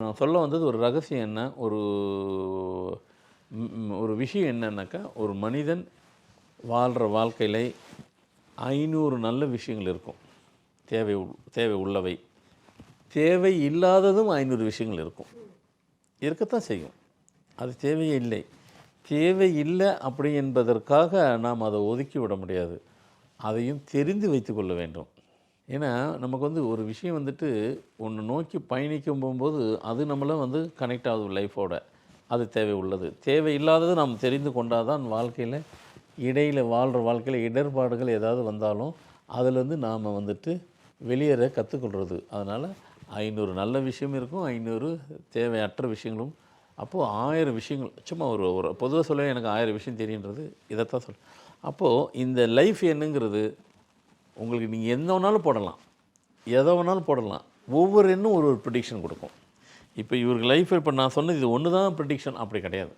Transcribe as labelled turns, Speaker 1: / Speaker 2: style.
Speaker 1: நான் சொல்ல வந்தது ஒரு ரகசியம் என்ன, ஒரு விஷயம் என்னன்னாக்கா, ஒரு மனிதன் வாழ்கிற வாழ்க்கையில் 500 நல்ல விஷயங்கள் இருக்கும். தேவை உள்ளவை. தேவை இல்லாததும் 500 விஷயங்கள் இருக்கும். இருக்கத்தான் செய்யும். அது தேவையே இல்லை. தேவை இல்லை அப்படி என்பதற்காக நாம் அதை ஒதுக்கி விட முடியாது. அதையும் தெரிந்து வைத்து கொள்ள வேண்டும். ஏன்னா நமக்கு ஒரு விஷயம் ஒன்று நோக்கி பயணிக்கும் போகும்போது அது நம்மளை கனெக்ட் ஆகுது லைஃபோட. அது தேவை உள்ளது. தேவை இல்லாதது நாம் தெரிந்து கொண்டால் தான் வாழ்க்கையில் இடையில் வாழ்கிற வாழ்க்கையில் இடர்பாடுகள் ஏதாவது வந்தாலும் அதிலேருந்து நாம் வெளியேற கற்றுக்கொள்கிறது. அதனால் 500 நல்ல விஷயம் இருக்கும், 500 தேவையற்ற விஷயங்களும். அப்போது 1000 விஷயங்கள் சும்மா ஒரு பொதுவாக சொல்ல எனக்கு 1000 விஷயம் தெரியுன்றது இதைத்தான் சொல்ல. அப்போது இந்த லைஃப் என்னங்கிறது உங்களுக்கு நீங்கள் எந்த வேணாலும் போடலாம், எதை வேணாலும் போடலாம். ஒவ்வொரு எண்ணும் ஒரு ப்ரிடிக்ஷன் கொடுக்கும். இப்போ இவருக்கு லைஃப் இப்போ நான் சொன்னது இது ஒன்று தான் ப்ரிடிக்ஷன் அப்படி கிடையாது.